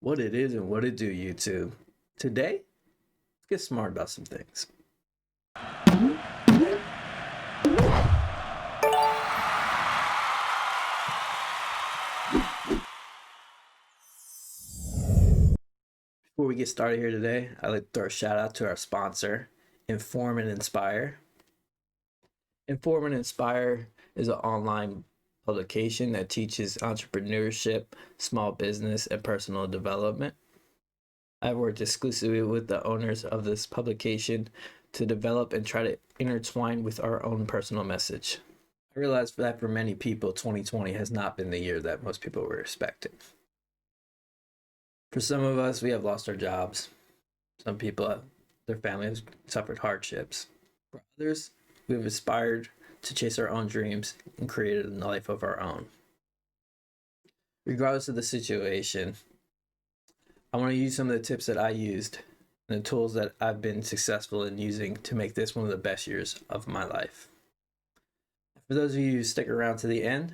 What it is and what it do, YouTube. Today, let's get smart about some things. Before we get started here today, I'd like to throw a shout out to our sponsor, Inform and Inspire. Inform and Inspire is an online publication that teaches entrepreneurship, small business, and personal development. I've worked exclusively with the owners of this publication to develop and try to intertwine with our own personal message. I realize that for many people, 2020 has not been the year that most people were expecting. For some of us, we have lost our jobs. Some people, their families suffered hardships. For others, we've aspired to chase our own dreams and created a life of our own. Regardless of the situation, I want to use some of the tips that I used and the tools that I've been successful in using to make this one of the best years of my life. For those of you who stick around to the end,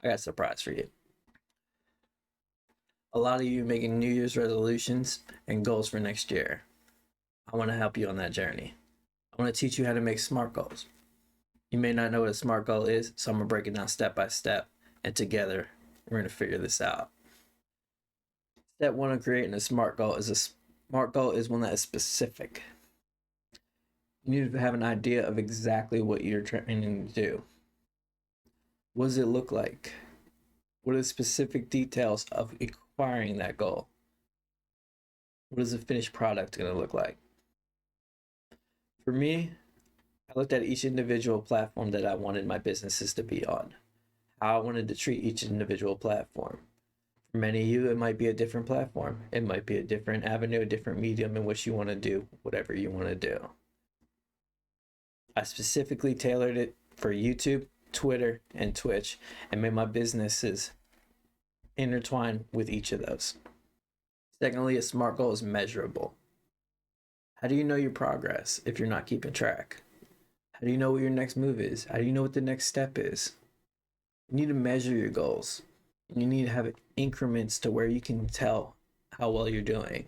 I got a surprise for you. A lot of you making New Year's resolutions and goals for next year. I want to help you on that journey. I want to teach you how to make SMART goals. You may not know what a SMART goal is, so I'm going to break it down step by step, and together we're going to figure this out. Step one of creating a SMART goal is one that is specific. You need to have an idea of exactly what you're trying to do. What does it look like? What are the specific details of acquiring that goal? What is the finished product going to look like? For me, I looked at each individual platform that I wanted my businesses to be on, how I wanted to treat each individual platform. For many of you, it might be a different platform. It might be a different avenue, a different medium in which you want to do whatever you want to do. I specifically tailored it for YouTube, Twitter, and Twitch, and made my businesses intertwine with each of those. Secondly, a SMART goal is measurable. How do you know your progress if you're not keeping track? How do you know what your next move is? How do you know what the next step is? You need to measure your goals. You need to have increments to where you can tell how well you're doing.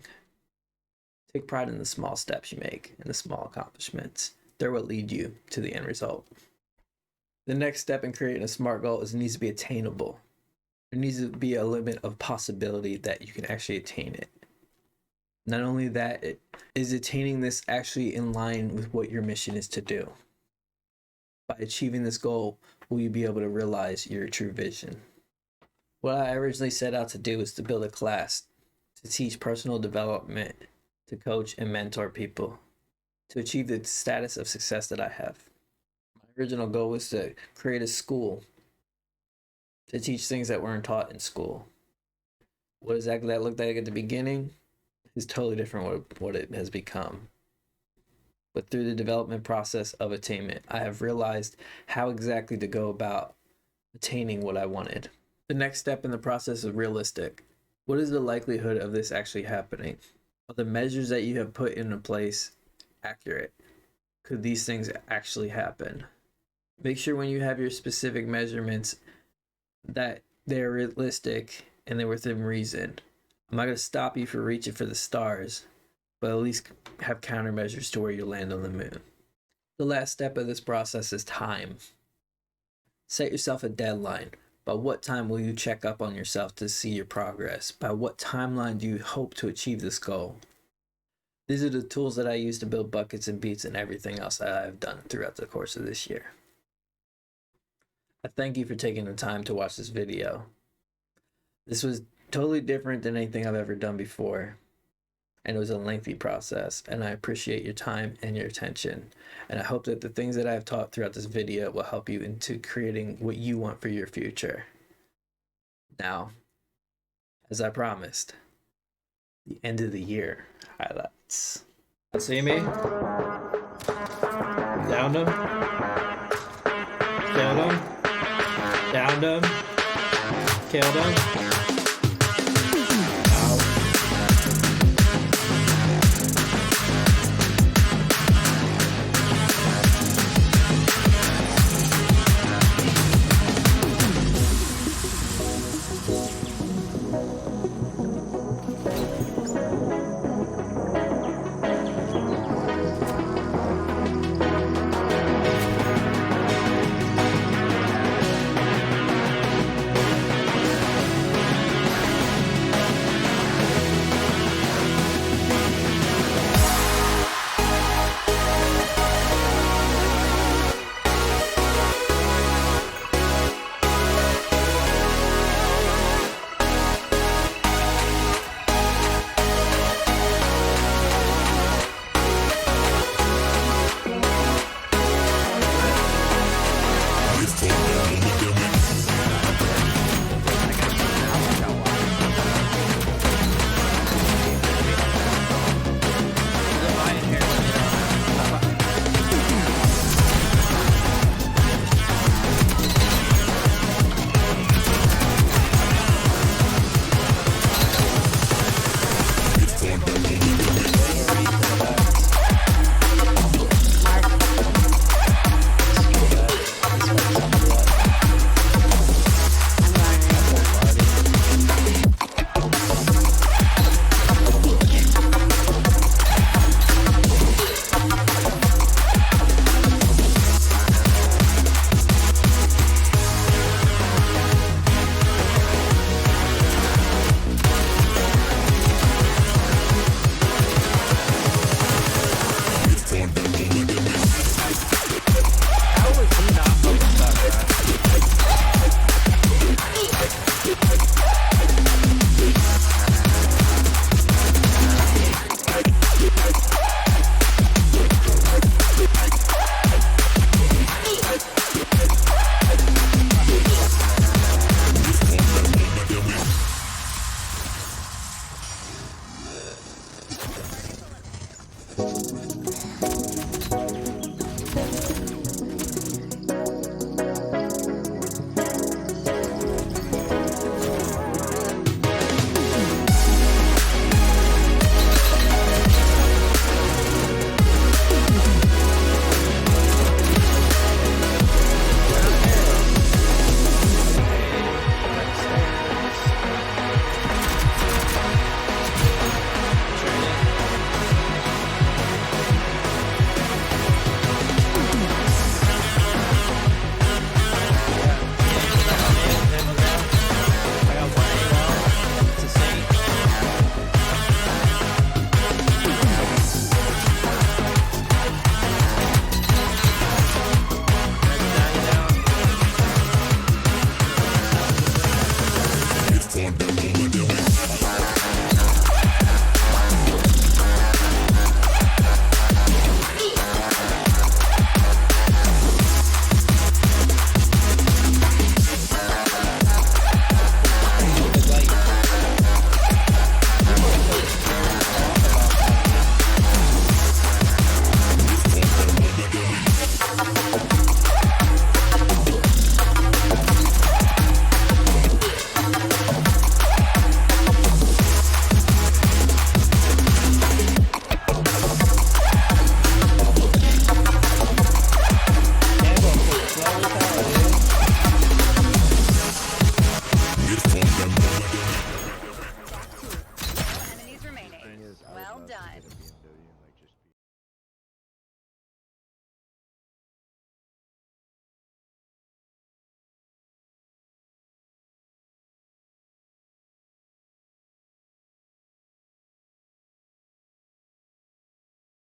Take pride in the small steps you make and the small accomplishments. They're what lead you to the end result. The next step in creating a SMART goal is it needs to be attainable. There needs to be a limit of possibility that you can actually attain it. Not only that, is attaining this actually in line with what your mission is to do? By achieving this goal, will you be able to realize your true vision? What I originally set out to do was to build a class to teach personal development, to coach and mentor people, to achieve the status of success that I have. My original goal was to create a school to teach things that weren't taught in school. What exactly that looked like at the beginning is totally different what it has become. But through the development process of attainment, I have realized how exactly to go about attaining what I wanted. The next step in the process is realistic. What is the likelihood of this actually happening? Are the measures that you have put into place accurate? Could these things actually happen? Make sure when you have your specific measurements that they're realistic and they're within reason. I'm not going to stop you from reaching for the stars, but at least have countermeasures to where you land on the moon. The last step of this process is time. Set yourself a deadline. By what time will you check up on yourself to see your progress? By what timeline do you hope to achieve this goal? These are the tools that I use to build buckets and beats and everything else that I've done throughout the course of this year. I thank you for taking the time to watch this video. This was totally different than anything I've ever done before. And it was a lengthy process, and I appreciate your time and your attention. And I hope that the things that I've taught throughout this video will help you into creating what you want for your future. Now, as I promised, the end of the year highlights. See me? Down them. Down them. Down them. Kill them.